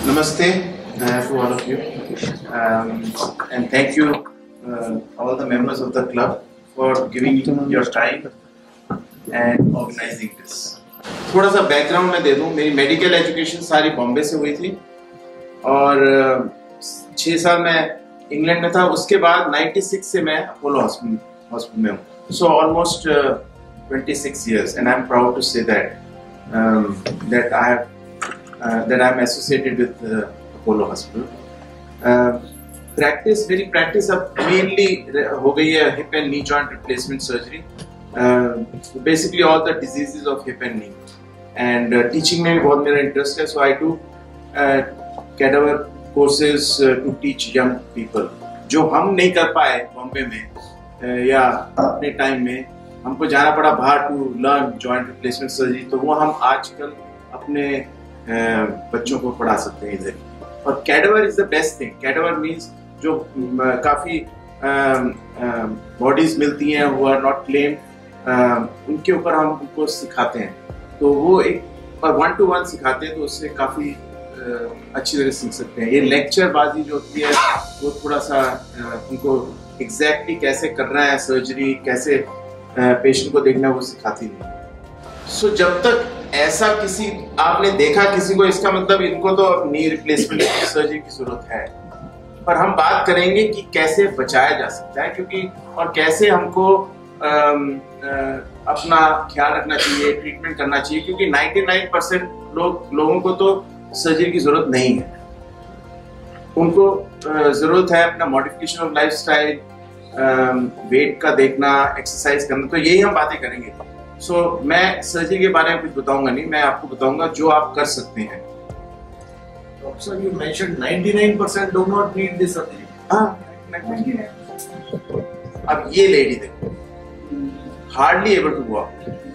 Namaste to all of you, and thank you all the members of the club for giving your time and organizing this. थोड़ा सा background मैं दे दूं, मेरी medical education सारी बॉम्बे से हुई थी और 6 साल मैं इंग्लैंड में था. उसके बाद 96 से मैं अपोलो हॉस्पिटल में हूँ. So almost 26 years, and I'm proud to say that I'm associated with Apollo Hospital. मेरी प्रैक्टिस अब मेनली हो गई है hip and knee joint replacement surgery, basically all the diseases of hip and knee, and teaching में भी बहुत मेरा interest है. So I do cadaver courses to teach young people, जो हम नहीं कर पाए बॉम्बे में या अपने टाइम में. हमको जाना पड़ा बाहर to learn joint replacement surgery, तो वो हम आजकल अपने बच्चों को पढ़ा सकते हैं इधर. और cadaver is the best thing. Cadaver means जो काफी बॉडीज मिलती हैं वो आर नॉट क्लेम, उनके ऊपर हम उनको सिखाते हैं. तो वो एक 1-to-1 सिखाते हैं, तो उससे काफी अच्छी तरह सीख सकते हैं. ये लेक्चर बाजी जो होती है वो थोड़ा सा उनको एग्जैक्टली कैसे करना है सर्जरी, कैसे पेशेंट को देखना है, वो सिखाती नहीं. सो जब तक ऐसा किसी आपने देखा किसी को, इसका मतलब इनको तो नी रिप्लेसमेंट सर्जरी की जरूरत है. पर हम बात करेंगे कि कैसे बचाया जा सकता है, क्योंकि और कैसे हमको अपना ख्याल रखना चाहिए, ट्रीटमेंट करना चाहिए, क्योंकि 99% लोगों को तो सर्जरी की जरूरत नहीं है. उनको जरूरत है अपना मॉडिफिकेशन ऑफ लाइफस्टाइल, वेट का देखना, एक्सरसाइज करना. तो यही हम बातें करेंगे. सो मैं सर्जरी के बारे में कुछ बताऊंगा नहीं, मैं आपको बताऊंगा जो आप कर सकते हैं. Sir, you mentioned 99% do not need this surgery. अब ये लेडी देखो, हार्डली एबल टू वॉक.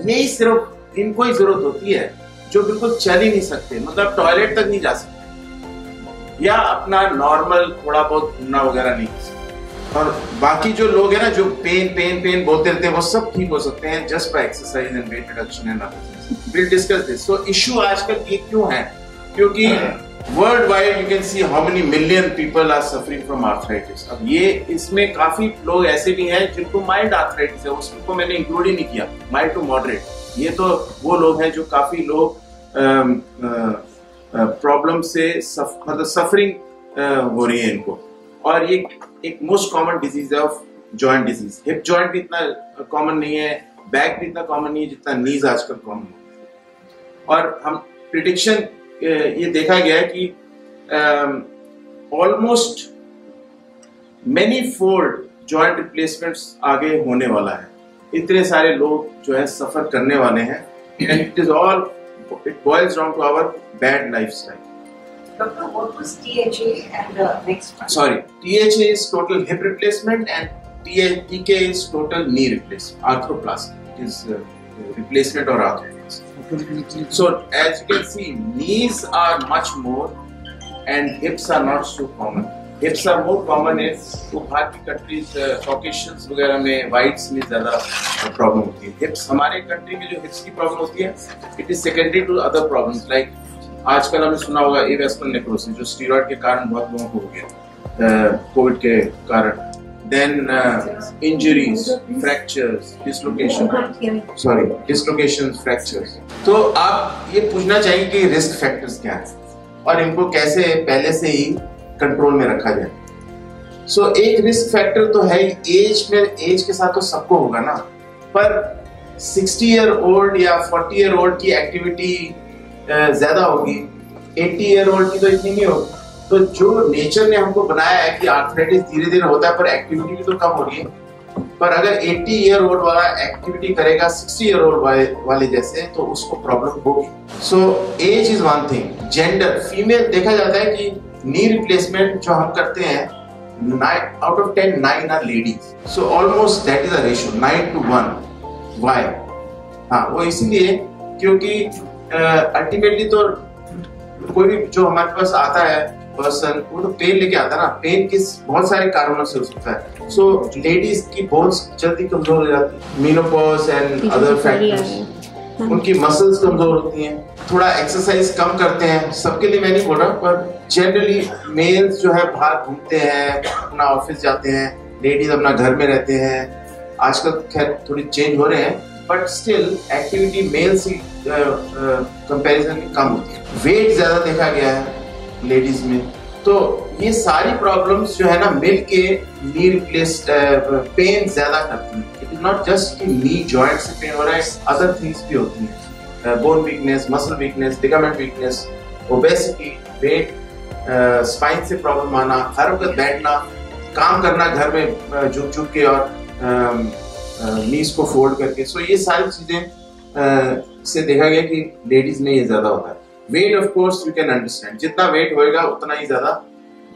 यही सिर्फ इनको ही जरूरत होती है जो बिल्कुल चल ही नहीं सकते, मतलब टॉयलेट तक नहीं जा सकते, या अपना नॉर्मल थोड़ा बहुत घूमना वगैरह नहीं कर सकते. और बाकी जो लोग हैं ना, जो पेन बोलते रहते हैं, वो सब ठीक हो सकते हैं just by exercise and weight reduction and other. Will discuss this. So issue आजकल ये क्यों है? क्योंकि world wide you can see how many million people are suffering from arthritis. अब ये इसमें काफी लोग ऐसे भी हैं जिनको माइल्ड आर्थराइटिस है, उसको मैंने इंक्लूड ही नहीं किया, माइल्ड टू मॉडरेट. ये तो वो लोग हैं जो काफी लोग प्रॉब्लम से मतलब सफरिंग हो रही है इनको. और ये एक मोस्ट कॉमन डिजीज है of joint disease. Hip joint भी इतना कॉमन नहीं है, बैक भी इतना कॉमन नहीं है जितना नीज आजकल कॉमन है. और हम प्रिडिक्शन ये देखा गया है कि almost many fold joint replacements आगे होने वाला है. इतने सारे लोग जो है सफर करने वाले हैं, and it boils down to our bad lifestyle. Doctor, what was THA and the next one? Sorry, THA is total hip replacement and TK is total knee replacement. Arthroplasty is replacement or arthroplasty. So as you can see, knees are much more and hips are not so common. Hips are more common in बाहर की countries, Caucasians वगैरह में, whites में ज़्यादा problem होती है. Hips हमारे country में जो hips की problem होती है, it is secondary to other problems like आजकल हमने सुना होगा एवास्कुलर नेक्रोसिस, जो स्टीरॉइड के कारण बहुत लोगों को हो गया, कोविड के कारण. Then injuries, fractures, dislocations, fractures. तो आप ये पूछना चाहिए कि रिस्क फैक्टर्स क्या हैं और इनको कैसे पहले से ही कंट्रोल में रखा जाए. सो एक रिस्क फैक्टर तो है एज में. एज के साथ तो सबको होगा ना, पर 60 ईयर ओल्ड या 40 ईयर ओल्ड की एक्टिविटी ज्यादा होगी, 80 ईयर ओल्ड की तो इतनी नहीं होगी. तो जो नेचर ने हमको बनाया है कि आर्थराइटिस धीरे धीरे होता है, पर एक्टिविटी भी तो कम हो रही है. पर अगर 80 ईयर ओल्ड वाला एक्टिविटी करेगा 60 ईयर ओल्ड वाले जैसे, तो उसको प्रॉब्लम होगी. So age is one thing. Gender, female देखा जाता है कि नी रिप्लेसमेंट जो हम करते हैं 9 out of 10 9 are ladies. So almost that is a ratio 9-1. Why? हाँ, वो इसीलिए क्योंकि अल्टीमेटली तो कोई भी जो हमारे पास आता है पर्सन वो तो पेन लेके आता है ना, पेन किस बहुत सारे कारणों से हो सकता है। सो लेडीज की बोन्स जल्दी कमजोर हो जाती है, मेनोपॉज एंड अदर फैक्टर्स, उनकी मसल्स कमजोर होती हैं, थोड़ा एक्सरसाइज कम करते हैं। सबके लिए मैं नहीं बोल रहा, पर जनरली मेल्स जो है बाहर घूमते हैं, अपना ऑफिस जाते हैं, लेडीज अपना घर में रहते हैं। आजकल खैर थोड़ी चेंज हो रहे हैं, बट स्टिल एक्टिविटी मेल से कंपैरिजन में कम होती है। वेट ज्यादा देखा गया है लेडीज में, तो ये सारी प्रॉब्लम्स जो है ना मिल के नी रिप्लेस पेन ज्यादा करती है। इट इज नॉट जस्ट कि नी जॉइंट से पेन हो रहा है, अदर थिंग्स भी होती हैं, bone weakness, muscle weakness, ligament weakness, obesity, weight, spine से प्रॉब्लम आना, हर वक्त बैठना, काम करना घर में झुक झुक के और नीज को फोल्ड करके। सो ये सारी चीजें से देखा गया कि लेडीज में ये ज्यादा होता है। Weight of course you can understand, जितना वेट होएगा उतना ही ज्यादा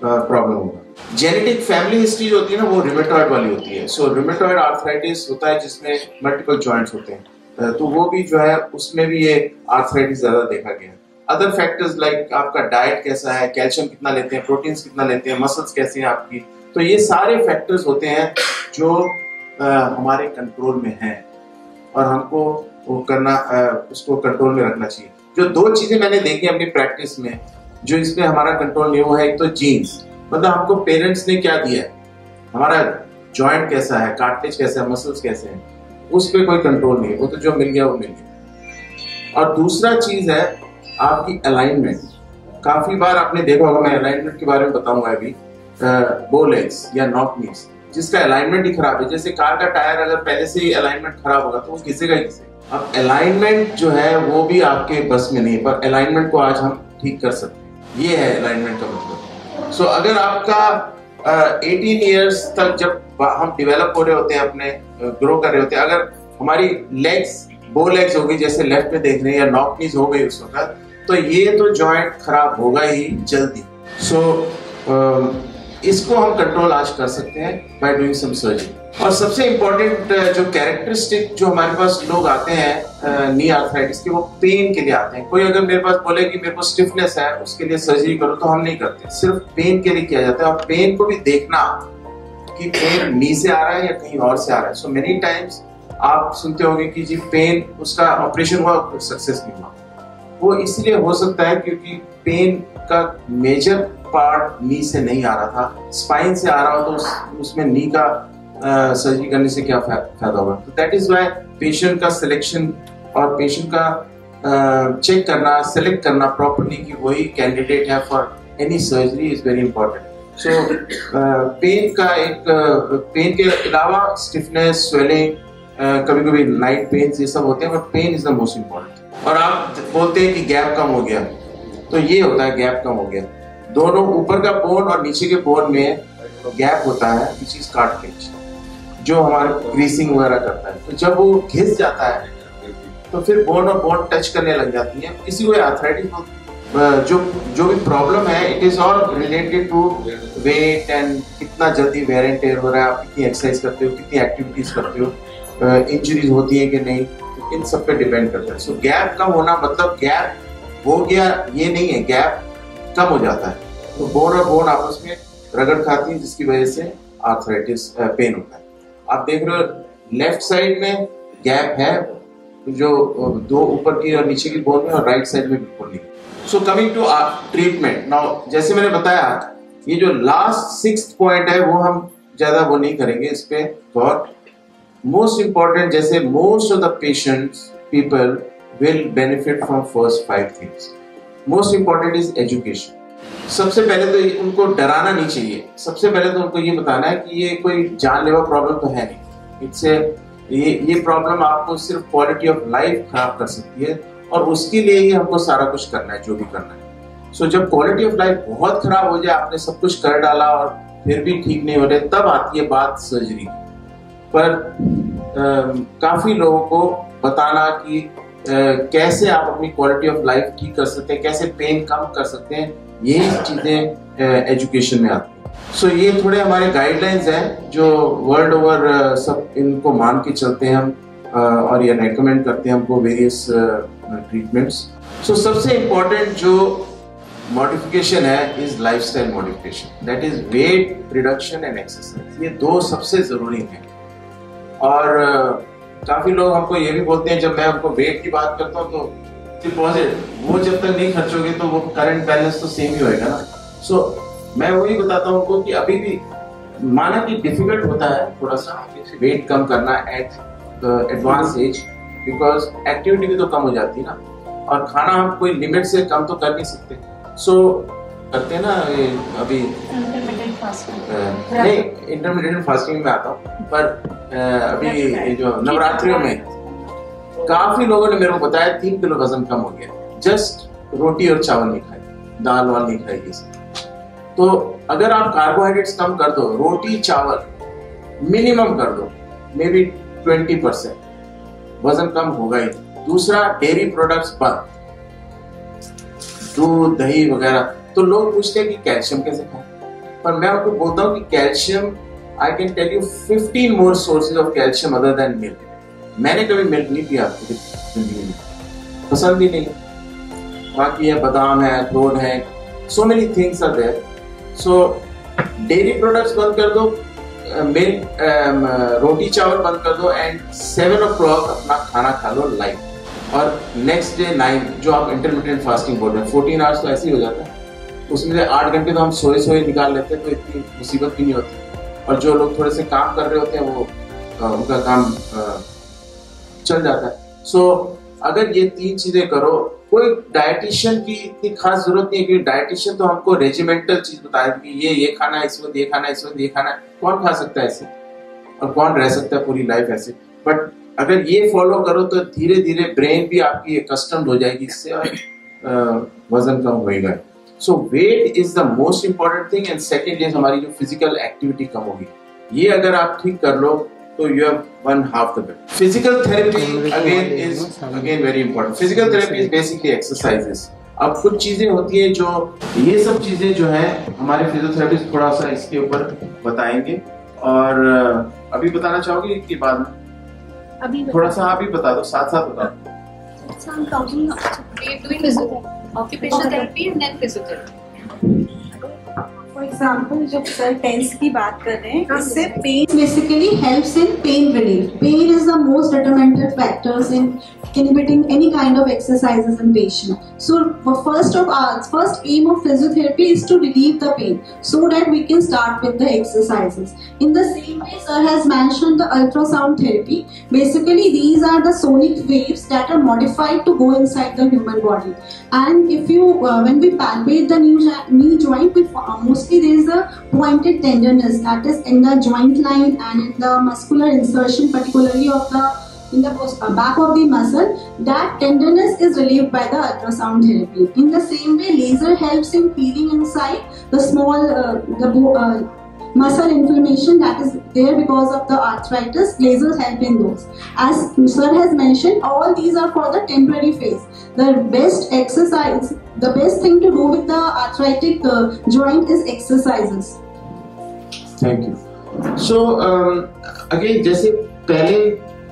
प्रॉब्लम होगा। जेनेटिक फैमिली हिस्ट्री जो होती है ना वो रिमेटॉइड वाली होती है। सो रिमेटॉइड आर्थराइटिस होता है जिसमें मल्टीपल जॉइंट्स होते हैं, तो वो भी जो है उसमें भी ये आर्थराइटिस ज्यादा देखा गया है। अदर फैक्टर्स लाइक आपका डाइट कैसा है, कैल्शियम कितना लेते हैं, प्रोटीन्स कितना लेते हैं, मसल्स कैसी हैं आपकी, तो ये सारे फैक्टर्स होते हैं जो हमारे कंट्रोल में हैं और हमको वो करना उसको कंट्रोल में रखना चाहिए। जो दो चीजें मैंने देखी अपनी प्रैक्टिस में जो इसमें हमारा कंट्रोल नहीं हुआ है, एक तो जीन्स, मतलब हमको पेरेंट्स ने क्या दिया है, हमारा जॉइंट कैसा है, कार्टिलेज कैसा है, मसल्स कैसे हैं, उस पर कोई कंट्रोल नहीं है, वो तो जो मिल गया वो मिल गया। और दूसरा चीज है आपकी अलाइनमेंट। काफी बार आपने देखा होगा, मैं अलाइनमेंट के बारे में बताऊंगा अभी, बो लेग्स या नॉक नीज, जिसका अलाइनमेंट ही खराब है। जैसे कार का टायर अगर पहले से ही अलाइनमेंट खराब होगा तो वो घिसेगा ही घिसेगा। अब अलाइनमेंट जो है वो भी आपके बस में नहीं है, पर अलाइनमेंट को आज हम ठीक कर सकते हैं, ये है अलाइनमेंट का मतलब। सो अगर आपका 18 इयर्स तक जब हम डेवलप हो रहे होते हैं, अपने ग्रो कर रहे होते हैं, अगर हमारी लेग्स बो लेग्स हो गई जैसे लेफ्ट में देख रहे हैं, या नॉक नीज हो गई उस वक्त, तो ये तो जॉइंट खराब होगा ही जल्दी। सो इसको हम कंट्रोल आज कर सकते हैं बाय डूइंग सम सर्जरी। और सबसे इम्पोर्टेंट जो कैरेक्टरिस्टिक जो हमारे पास लोग आते हैं नी आर्थराइटिस के, वो पेन के लिए आते हैं। कोई अगर मेरे पास बोले कि मेरे को स्टिफनेस है उसके लिए सर्जरी करो, तो हम नहीं करते, सिर्फ पेन के लिए किया जाता है। और पेन को भी देखना कि पेन नी से आ रहा है या कहीं और से आ रहा है। सो मेनी टाइम्स आप सुनते होंगे कि जी पेन, उसका ऑपरेशन हुआ सक्सेस नहीं हुआ। वो इसलिए हो सकता है क्योंकि पेन का मेजर पार्ट नी से नहीं आ रहा था, स्पाइन से आ रहा हो, तो उसमें नी का सर्जरी करने से क्या फायदा होगा। तो दैट इज व्हाई पेशेंट का सिलेक्शन और पेशेंट का चेक करना, सेलेक्ट करना प्रॉपर्ली कि वही कैंडिडेट है for any surgery is very important. So pain के अलावा स्टिफनेस, स्वेलिंग, कभी कभी नाइट पेन, ये सब होते हैं, but pain is the most important. और आप बोलते हैं कि गैप कम हो गया, तो ये होता है गैप कम हो गया। दोनों ऊपर का बोन और नीचे के बोन में गैप होता है, विच इज कार्टिलेज, जो हमारे ग्रीसिंग वगैरह करता है। तो जब वो घिस जाता है तो फिर बोन और बोन टच करने लग जाती है, इसी को आर्थराइटिस जो भी प्रॉब्लम है, it is all related to weight and कितना जल्दी वेयर एंड टेयर हो रहा है, आप कितनी एक्सरसाइज करते हो, कितनी एक्टिविटीज करते हो, इंजरीज होती है कि नहीं, इन सब पे डिपेंड करता है। सो गैप कम होना मतलब गैप हो गया ये नहीं है, गैप कम हो जाता है, तो बोन और बोन आपस में रगड़ खाती है, जिसकी वजह से आर्थराइटिस पेन होता है। आप देख रहे हो लेफ्ट साइड में गैप है, जो दो ऊपर की और नीचे की बोन में, और राइट साइड में बिल्कुल नहीं। So coming to treatment now, जैसे मैंने बताया, ये जो लास्ट 6th पॉइंट है वो हम ज्यादा वो नहीं करेंगे इस पे गौर। मोस्ट इंपॉर्टेंट, जैसे most of the patients people will benefit from first 5 things. Most important is education. सबसे पहले तो उनको डराना नहीं चाहिए, सबसे पहले तो उनको ये बताना है कि ये कोई जानलेवा प्रॉब्लम तो है नहीं, इससे ये प्रॉब्लम आपको सिर्फ क्वालिटी ऑफ लाइफ खराब कर सकती है, और उसके लिए ही हमको सारा कुछ करना है जो भी करना है। सो जब क्वालिटी ऑफ लाइफ बहुत खराब हो जाए, आपने सब कुछ कर डाला और फिर भी ठीक नहीं हो रहे, तब आती है बात सर्जरी की। पर काफी लोगों को बताना कि कैसे आप अपनी क्वालिटी ऑफ लाइफ ठीक कर सकते हैं, कैसे पेन कम कर सकते हैं, यही चीजें एजुकेशन में आती हैं। सो ये थोड़े हमारे गाइडलाइंस हैं जो वर्ल्ड ओवर सब इनको मान के चलते हैं हम, और ये रेकमेंड करते हैं हमको वेरियस ट्रीटमेंट्स। सो सबसे इम्पोर्टेंट जो मॉडिफिकेशन है is lifestyle modification, that is wait reduction and exercise. ये दो सबसे जरूरी हैं। और काफी लोग हमको ये भी बोलते हैं, जब मैं उनको वेट की बात करता हूँ तो डिपॉजिट वो जब तक नहीं खर्चोगे तो वो करंट बैलेंस तो सेम ही होएगा ना। सो मैं वही बताता हूँ उनको कि अभी भी माना कि डिफिकल्ट होता है थोड़ा सा वेट कम करना at advance age, because activity भी तो कम हो जाती है ना, और खाना हम कोई लिमिट से कम तो कर नहीं सकते। सो करते हैं ना ये अभी नहीं इंटरमीडिएट फास्टिंग में आता हूँ, पर अभी जो नवरात्रियों में काफी लोगों ने मेरे को बताया 3 किलो वजन कम हो गया, जस्ट रोटी और चावल नहीं खाए, दाल वाल नहीं खाई। तो अगर आप कार्बोहाइड्रेट्स कम कर दो, रोटी चावल मिनिमम कर दो, मे बी 20% वजन कम होगा ही। दूसरा, डेयरी प्रोडक्ट्स बंद, दूध दही वगैरह। तो लोग पूछते हैं कि कैल्शियम कैसे खाएं, पर मैं आपको बोलता हूँ कि calcium, I can tell you 15 more sources of calcium other than milk. मैंने कभी मिल्क नहीं पिया आपकी जिंदगी में, पसंद ही नहीं। बाकी है बादाम है, अखरोट है, so many things are there. So dairy products बंद कर दो, मिल्क रोटी चावल बंद कर दो, एंड 7 o'clock अपना खाना खा लो लाइट। और नेक्स्ट डे 9, जो आप इंटरमीडिएट फास्टिंग बोल रहे हैं, 14 आवर्स तो ऐसे ही हो जाता है, उसमें से 8 घंटे तो हम सोए निकाल लेते हैं, तो इतनी मुसीबत भी नहीं होती। और जो लोग थोड़े से काम कर रहे होते हैं वो उनका काम चल जाता है। सो अगर ये 3 चीजें करो, कोई डाइटिशियन की इतनी खास जरूरत नहीं है, क्योंकि डाइटिशियन तो हमको रेजिमेंटल चीज बताए कि ये खाना है इस वक्त, ये खाना है इस वक्त, ये खाना है। कौन खा सकता है ऐसे, और कौन रह सकता है पूरी लाइफ ऐसे? बट अगर ये फॉलो करो तो धीरे धीरे ब्रेन भी आपकी कस्टम्ड हो जाएगी इससे, और वजन कम होएगा। So weight is the most important thing, and second is हमारी जो फिजिकल एक्टिविटी कम होगी। ये अगर आप ठीक कर लो तो you have one half the battle. Physical therapy again very important. Physical therapy is basically exercises. अब कुछ चीजें होती है जो, ये सब चीजें जो है हमारे फिजियोथेरेपिस्ट थोड़ा सा इसके ऊपर बताएंगे। और अभी बताना चाहोगे कि बाद में? अभी थोड़ा सा आप भी बता दो, साथ साथ बता दो। So I'm talking, we're doing occupational therapy and then physiotherapy. For example जब सर पेन्स की बात कर रहे हैं, इससे pain basically helps in pain relief. Pain is the most determinant factors in inhibiting any kind of exercises in patient. So first aim of physiotherapy is to relieve the pain, so that we can start with the exercises. In the same way, sir has mentioned the ultrasound therapy. Basically, these are the sonic waves that are modified to go inside the human body. And if you, when we palpate the knee joint, mostly there is a pointed tenderness that is in the joint line and in the muscular insertion, particularly in the back of the muscle. That tenderness is relieved by the ultrasound therapy. In the same way, laser helps in feeling inside the small muscle inflammation that is there because of the arthritis. Lasers help in those. As sir has mentioned, all these are for the temporary phase. The best exercise, the best thing to do with the arthritic joint is exercises. Thank you. So again, जैसे पहले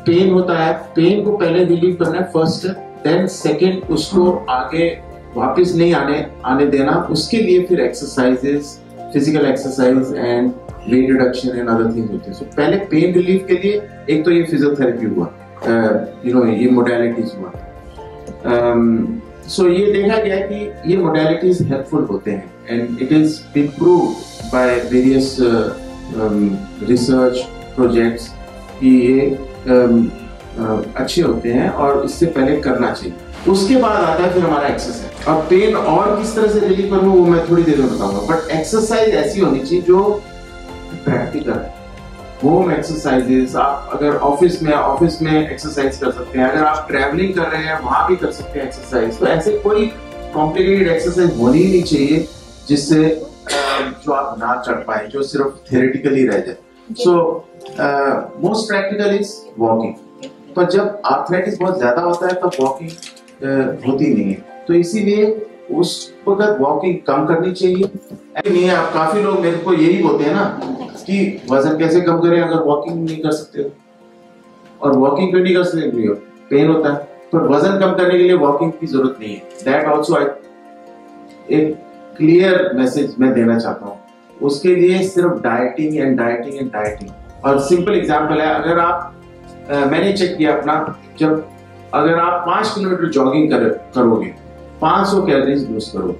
pen होता है, pen को पहले relieve करना है first, then second उसको आगे वापस नहीं आने देना। उसके लिए फिर exercises, physical exercise and weight reduction and other things होते हैं। सो पहले पेन रिलीफ के लिए एक तो ये फिजियोथेरेपी हुआ, ये मोडालिटीज हुआ। सो ये देखा गया है कि ये मोडालिटीज हेल्पफुल होते हैं, and it is been proved by various research projects कि ये अच्छे होते हैं और इससे पहले करना चाहिए। उसके बाद आता है फिर हमारा एक्सरसाइज। अब पेन और किस तरह से रिलीव करूं वो मैं थोड़ी देर में बताऊंगा, बट एक्सरसाइज ऐसी होनी चाहिए जो प्रैक्टिकल है। होम एक्सरसाइजेस, आप अगर ऑफिस में एक्सरसाइज कर सकते हैं, अगर आप ट्रैवलिंग कर रहे हैं वहां भी कर सकते हैं एक्सरसाइज। तो ऐसे कोई कॉम्प्लिकेटेड एक्सरसाइज होनी ही नहीं चाहिए जिससे जो आप ना चढ़ पाए, जो सिर्फ थियोरेटिकली रह जाए। So most practical is walking. पर जब आर्थराइटिस बहुत ज्यादा होता है तब वॉकिंग होती नहीं है, तो इसीलिए उस वक्त वॉकिंग कम करनी चाहिए। नहीं है, आप काफी लोग मेरे को यही बोलते हैं ना कि वजन कैसे कम करें अगर वॉकिंग नहीं कर सकते हो, और वॉकिंग क्यों नहीं कर सकते? पेन होता है। पर वजन कम करने के लिए वॉकिंग की जरूरत नहीं है। दैट ऑल्सो एक क्लियर मैसेज मैं देना चाहता हूँ, उसके लिए सिर्फ dieting and dieting and dieting. और सिंपल एग्जांपल है, अगर आप मैंने चेक किया अपना, जब अगर आप 5 किलोमीटर जॉगिंग करोगे 500 कैलोरीज लूज करोगे,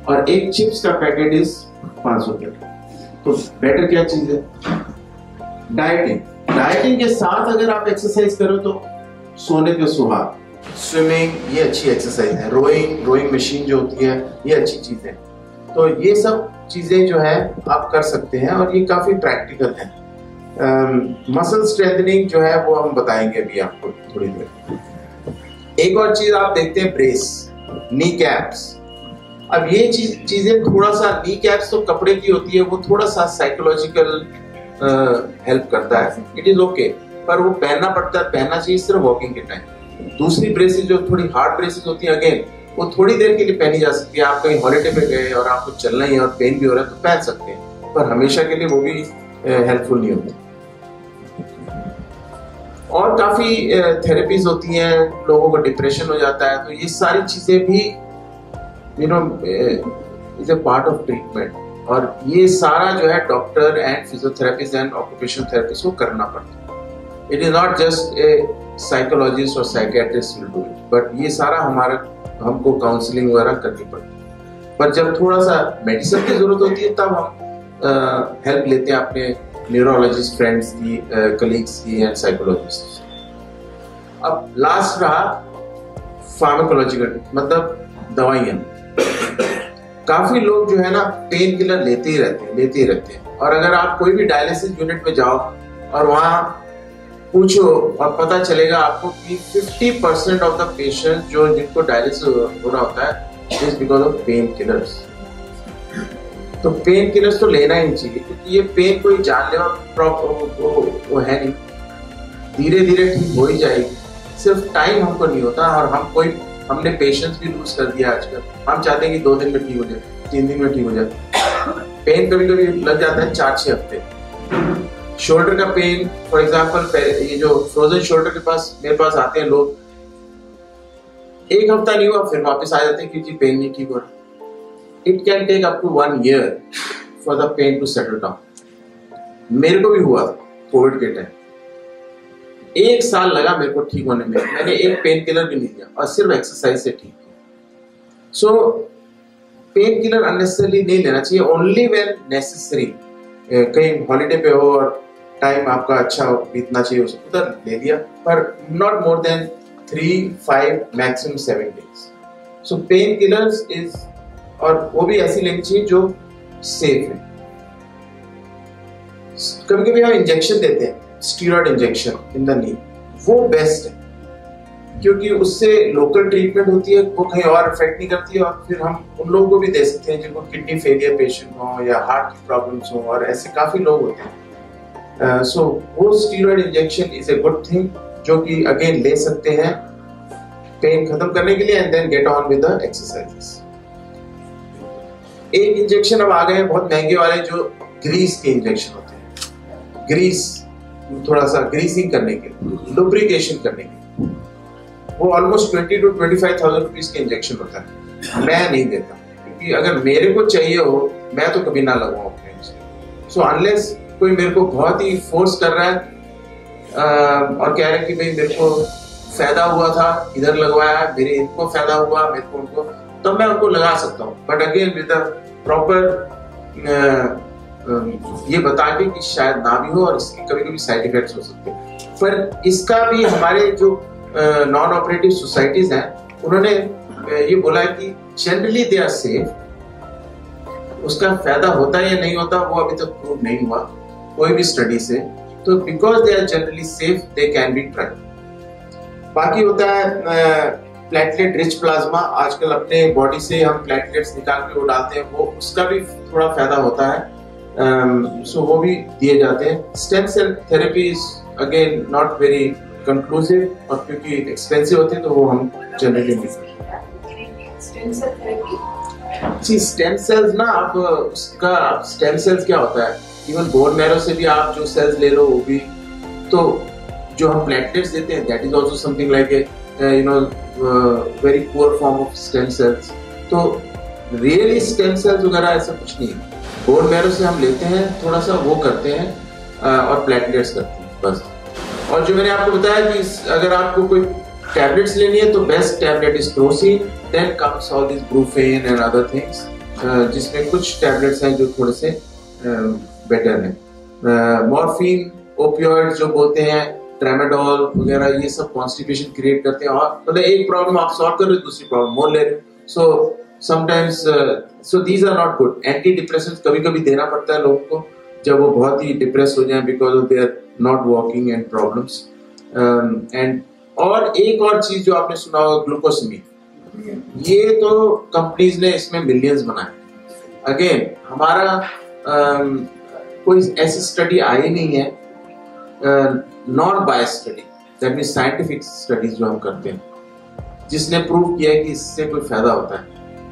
और एक चिप्स का पैकेट इज 500 कैलोरी, तो बेटर क्या चीज है? डाइटिंग। डाइटिंग के साथ अगर आप एक्सरसाइज करो तो सोने पे सुहाग। स्विमिंग ये अच्छी एक्सरसाइज है, रोइंग मशीन जो होती है ये अच्छी चीज है। तो ये सब चीजें जो है आप कर सकते हैं और ये काफी प्रैक्टिकल है। मसल स्ट्रेंथनिंग जो है वो हम बताएंगे अभी आपको थोड़ी देर। एक और चीज आप देखते हैं, ब्रेस, नी कैप्स। अब ये चीजें थोड़ा सा, नी कैप्स तो कपड़े की होती है, वो थोड़ा सा साइकोलॉजिकल हेल्प करता है, इट इज ओके, पर वो पहनना पड़ता है, पहनना चाहिए सिर्फ वॉकिंग के टाइम। दूसरी ब्रेसेस जो थोड़ी हार्ड ब्रेसेस होती है, अगेन वो थोड़ी देर के लिए पहनी जा सकती है। आप कहीं हॉलिडे पे गए और आपको चलना ही है और पेन भी हो रहा है तो पहन सकते हैं, पर हमेशा के लिए वो भी हेल्पफुल नहीं होती। और काफी थेरेपीज होती हैं, लोगों को डिप्रेशन हो जाता है, तो ये सारी चीजें भी is a part of treatment. और ये सारा जो है doctor and physiotherapist and occupational therapist को करना पड़ता है। It is not just a psychologist और psychiatrist will do it, but ये सारा हमको काउंसलिंग वगैरह करनी पड़ती है। पर जब थोड़ा सा मेडिसिन की जरूरत होती है तब हम हेल्प लेते हैं अपने न्यूरोलॉजिस्ट फ्रेंड्स की, कलीग्स की एंड साइकोलॉजिस्ट। अब लास्ट रहा फार्माकोलॉजिकल, मतलब दवाइयाँ। काफी लोग जो है ना पेन किलर लेते ही रहते हैं। और अगर आप कोई भी डायलिसिस यूनिट में जाओ और वहां पूछो और पता चलेगा आपको कि 50% ऑफ द पेशेंट जो जिनको डायलिसिस हो रहा होता है is because of pain killers. तो पेन किलर्स तो लेना ही चाहिए, क्योंकि ये पेन कोई जानलेवा वो है नहीं, धीरे धीरे ठीक हो ही जाएगी। सिर्फ टाइम हमको नहीं होता, और हमने पेशेंस भी लूज कर दिया आजकल। हम चाहते हैं कि 2 दिन में ठीक हो जाए, 3 दिन में ठीक हो जाए। पेन कभी कभी लग जाता है 4-6 हफ्ते। शोल्डर का पेन फॉर एग्जांपल, ये जो फ्रोजन शोल्डर के पास मेरे पास आते हैं लोग, 1 हफ्ता नहीं हुआ फिर वापस आ जाते हैं क्योंकि पेन नहीं ठीक हो रहा। It can take up to 1 year for the pain to settle down. मेरे को भी हुआ कोविड के टाइम, 1 साल लगा मेरे को ठीक होने में। मैंने एक पेन किलर भी नहीं लिया और सिर्फ एक्सरसाइज से ठीक किया। सो पेन किलर अननेसेसरली नहीं लेना चाहिए, ओनली व्हेन नेसेसरी। कहीं हॉलिडे पे हो और टाइम आपका अच्छा बीतना चाहिए उधर ले लिया, पर not more than 3, 5 maximum 7 days। So pain killers is, और वो भी ऐसी लेनी चाहिए जो सेफ है। कभी कभी हम इंजेक्शन देते हैं, steroid injection in the knee, वो बेस्ट है क्योंकि उससे लोकल ट्रीटमेंट होती है, वो कहीं और इफेक्ट नहीं करती है। और फिर हम उन लोगों को भी दे सकते हैं जिनको किडनी फेलियर पेशेंट हो या हार्ट की प्रॉब्लम्स हो, और ऐसे काफी लोग होते हैं। सो वो steroid injection is a good thing जो कि अगेन ले सकते हैं पेन खत्म करने के लिए, and then get on with the exercises. एक इंजेक्शन अब आ गए हैं बहुत महंगे वाले, जो ग्रीस के इंजेक्शन होते हैं। ग्रीस, थोड़ा सा ग्रीसिंग करने के लिए, लुब्रिकेशन करने के लिए, वो ऑलमोस्ट 20,000 to 25,000 रुपीज के इंजेक्शन होता है। मैं नहीं देता, क्योंकि अगर मेरे को चाहिए हो मैं तो कभी ना लगाऊं अपने। सो अनलेस कोई मेरे को बहुत ही फोर्स कर रहा है और कह रहा है कि भाई मेरे को फायदा हुआ था, इधर लगवाया, मेरे इनको फायदा हुआ, मेरे को उनको, तो मैं उनको लगा सकता हूँ। But again with a proper ये बता के कि शायद ना भी हो और इसके कभी कभी साइड इफेक्ट्स हो सकते हैं। पर इसका भी हमारे जो नॉन ऑपरेटिव सोसाइटीज हैं, उन्होंने ये बोला है कि जनरली दे आर सेफ। उसका फायदा होता है या नहीं होता वो अभी तक प्रूव नहीं हुआ कोई भी स्टडी से। तो because they are generally safe they can be tried. बाकी होता है प्लेटलेट रिच प्लाज्मा। आजकल अपने बॉडी से हम प्लेटलेट्स निकाल के वो डालते हैं, वो उसका भी थोड़ा फायदा होता है। सो वो भी दिए जाते हैं। Stem cell therapy is again not very conclusive, और क्योंकि एक्सपेंसिव होती है तो वो हम जनरली नहीं करते। स्टेम सेल्स ना, आप उसका स्टेम सेल्स क्या होता है, इवन बोन मैरो से भी आप जो सेल्स ले लो वो भी, तो जो हम प्लेटलेट्स देते हैं that is also something like a very poor form of stem cells. तो रियली स्टेम सेल्स वगैरह ऐसा कुछ नहीं है। बोन मैरो से हम लेते हैं, थोड़ा सा वो करते हैं और प्लेटलेट्स करते हैं बस। और जो मैंने आपको बताया कि अगर आपको कोई टैबलेट्स लेनी है तो best tablet is Crocin, then comes all this Brufen and other things, जिसमें कुछ टैबलेट्स हैं जो थोड़े से बेटर हैं। मॉर्फिन, ओपियोइड जो बोलते हैं, ट्रेमाडोल वगैरह, ये सब कॉन्स्टिपेशन क्रिएट करते हैं और मतलब एक प्रॉब्लम आप सॉल्व कर रहे हो दूसरी प्रॉब्लम मोर ले रहे हो। So sometimes so these are not good. Anti depressants कभी कभी देना पड़ता है लोगों को जब वो बहुत ही डिप्रेस हो जाए because of their not walking and problems. And और एक और चीज जो आपने सुना होगा, ग्लूकोसमीन, ये तो कंपनीज ने इसमें मिलियंस बनाए। अगेन हमारा कोई ऐसी स्टडी आई नहीं है, non bias study, that means scientific studies जो हम करते हैं, जिसने प्रूव किया है कि इससे कोई फायदा होता है।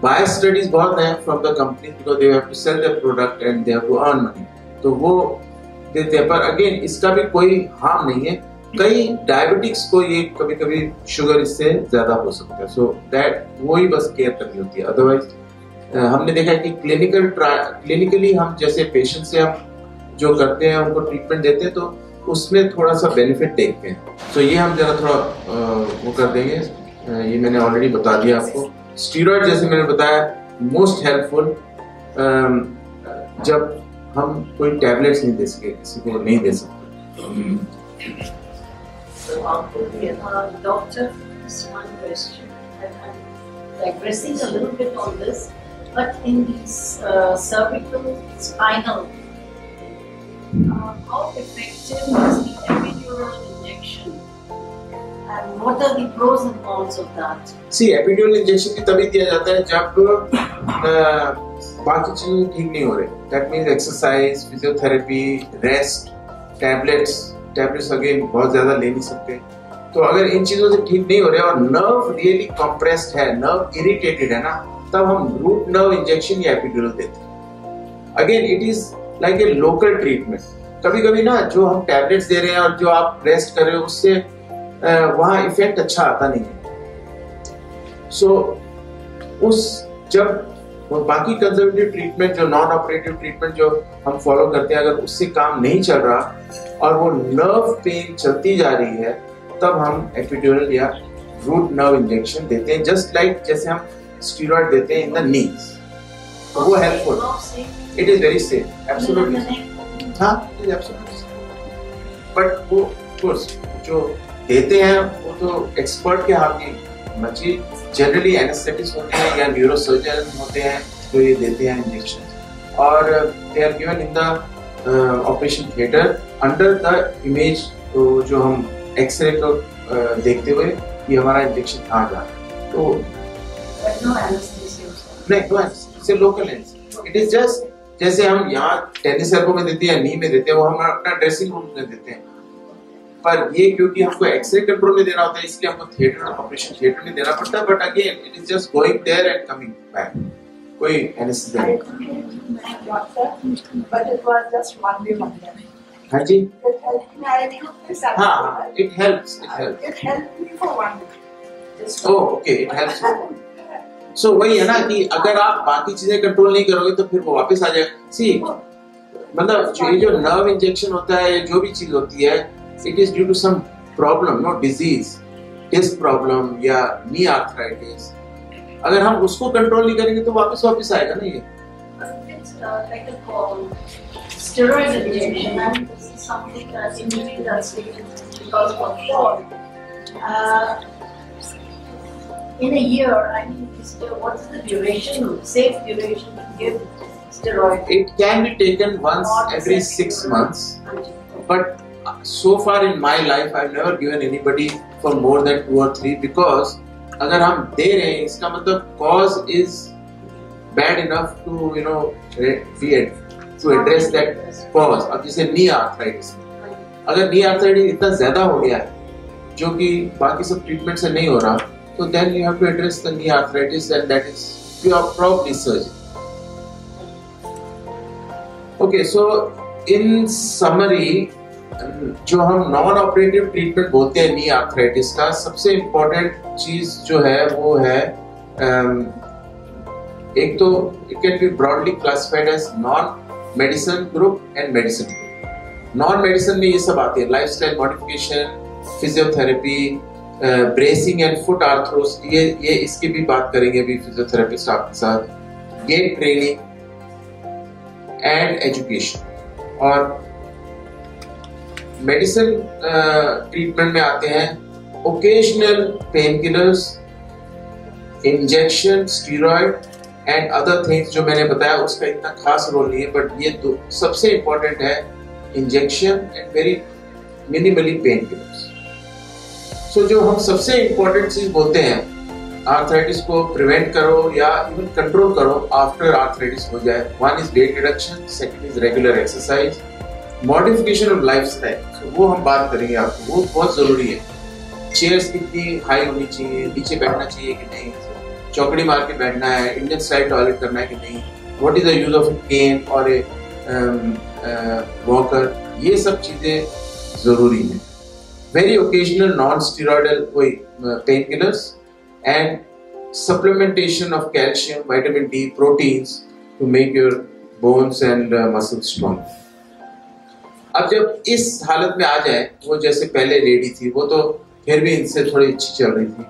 बायस स्टडीज बहुत हैं from the company because they have to sell their product and they have to earn money, तो वो देते हैं। पर अगेन इसका भी कोई हार्म नहीं है। कई डायबिटिक्स को ये कभी कभी शुगर इससे ज्यादा हो सकता है, सो दैट वो ही बस केयर करनी होती है। अदरवाइज हमने देखा है कि क्लिनिकली हम जैसे पेशेंट से हम जो करते हैं उनको ट्रीटमेंट देते हैं तो उसमें थोड़ा सा बेनिफिट देखते हैं। तो ये हम जरा थोड़ा वो कर देंगे, ये मैंने ऑलरेडी बता दिया आपको। स्टीरॉइड जैसे मैंने बताया मोस्ट हेल्पफुल जब हम कोई टैबलेट्स नहीं दे सके, किसी को नहीं दे सकते। Doctor, just one question. I'm digressing a little bit on this, but in these cervical spinal, how effective is the epidural injection, and what are the pros and cons of that? See, epidural injection भी तभी दिया जाता है जब बाकी चीजें ठीक नहीं हो रही। That means exercise, physiotherapy, rest, tablets again बहुत ज्यादा ले नहीं सकते। तो अगर इन चीजों से ठीक नहीं हो रहे और नर्व रियली कंप्रेस्ड है, नर्व इरिटेटेड है ना, तब हम रूट नर्व इंजेक्शन या एपिड्यूरल देते हैं। Again it is like a local treatment. कभी कभी ना जो हम टैबलेट्स दे रहे हैं और जो आप रेस्ट कर रहे हो उससे वहां इफेक्ट अच्छा आता नहीं है। सो उस जब बाकी कंजर्वेटिव ट्रीटमेंट जो नॉन ऑपरेटिव ट्रीटमेंट जो हम फॉलो करते हैं, अगर उससे काम नहीं चल रहा और वो नर्व पेन चलती जा रही है, तब हम एपिड्यूरल या रूट नर्व इंजेक्शन देते हैं, जस्ट लाइक जैसे हम स्टीरॉइड देते हैं इन द नीज। तो वो helpful, it is very safe, absolutely. हाँ, इट इज एब्सोल्युटली। बट वो कोर्स जो देते हैं वो तो एक्सपर्ट के हाथ की मर्जी। जनरली एनेस्थेटिस्ट होते हैं या न्यूरोसर्जन होते हैं जो ये देते हैं इंजेक्शन, और they are given in the operation theatre under the image, जो हम एक्सरे को देखते हुए कि हमारा इंजेक्शन कहाँ जा रहा है। तो नहीं, तो local anaesthesia, it is just जैसे हम यहाँ टेनिस एल्बो में देते हैं, नी में देते हैं, वो हम अपना ड्रेसिंग रूम में देते हैं। पर ये क्योंकि हमको एक्सरे कंट्रोल में देना होता है, इसलिए हमको थिएटर, ऑपरेशन थिएटर में देना पड़ता है। But again it is just going there and coming back, कोई एनेस्थेसिया नहीं। But it was just one day only. हाँ जी, हाँ, it helps. It helped me for 1 week. Oh, okay, it helps you. So वही है ना कि अगर आप बाकी चीजें कंट्रोल नहीं करोगे तो फिर वो वापस आ जाएगा। सी, मतलब ये जो नर्व इंजेक्शन होता है, जो भी चीज होती है, it is due to some problem, no disease, disc problem या knee arthritis। अगर हम उसको कंट्रोल नहीं करेंगे तो वापस आएगा ना ये। It's like a steroid injection, and this is something that immediately that's taken because of fall. In a year, I mean, what is the duration, safe duration to give steroid? It can be taken once every 6 months, but so far in my life I've never given anybody for more than 2 or 3 because अगर हम दे रहे हैं इसका मतलब cause is bad enough to to address that cause। अब जैसे knee arthritis, अगर knee arthritis इतना ज्यादा हो गया है जो कि बाकी सब ट्रीटमेंट से नहीं हो रहा, तो then you have to address the knee arthritis and that is probably surgery। Okay, so in summary, जो हम नॉन ऑपरेटिव ट्रीटमेंट बोलते हैं नी आर्थराइटिस का, सबसे इम्पोर्टेंट चीज जो है वो है एक तो it can be broadly classified as non medicine group and medicine group. Non medicine में ये सब आते हैं, lifestyle modification, physiotherapy, bracing and foot orthoses, ये इसकी भी बात करेंगे अभी फिजियोथेरेपिस्ट आपके साथ। Get training and education. और मेडिसिन ट्रीटमेंट में आते हैं occasional pain killers, injection, steroid and other things जो मैंने बताया उसका इतना खास रोल नहीं है, बट ये दो सबसे इंपॉर्टेंट है, injection and very minimally pain killers. सो जो हम सबसे इंपॉर्टेंट चीज बोलते हैं आर्थराइटिस को प्रिवेंट करो या इवन कंट्रोल करो आफ्टर आर्थराइटिस हो जाए, one is weight reduction, second is regular exercise, modification of lifestyle, वो हम बात करेंगे आपको, वो बहुत जरूरी है। चेयर्स कितनी हाई होनी चाहिए, नीचे बैठना चाहिए कि नहीं, चौकड़ी मार के बैठना है, इंडियन स्टाइल टॉयलेट करना है कि नहीं, what is the use of a cane और ए वॉकर, ये सब चीजें जरूरी है। Very occasional non steroidal pain killers and supplementation of calcium, vitamin D, proteins to make your bones and muscles strong. अब जब इस हालत में आ जाए, वो जैसे पहले लेडी थी वो तो फिर भी इनसे थोड़ी अच्छी चल रही थी,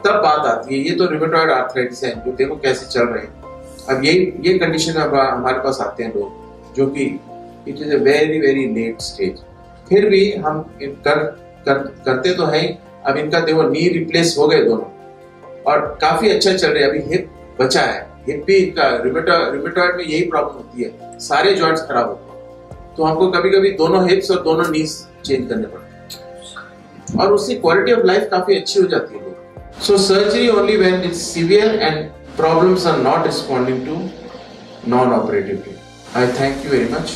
तब बात आती है ये तो रिमेटॉइड आर्थराइटिस है, जो देखो कैसे चल रहे हैं। अब ये कंडीशन अब हमारे पास आते हैं लोग जो कि it is a very very late stage, फिर भी हम करते तो हैं। अब इनका देखो नी रिप्लेस हो गए दोनों और काफी अच्छा चल रहे हैं, अभी हिप बचा है, हिप भी इनका रिमेटॉइड में यही प्रॉब्लम होती है, सारे जॉइंट्स खराब होते हैं, तो हमको कभी कभी दोनों हिप्स और दोनों नीज चेंज करने पड़ते हैं और उससे क्वालिटी ऑफ लाइफ काफी अच्छी हो जाती है। So surgery only when it's severe and problems are not responding to non-operative care. I thank you very much.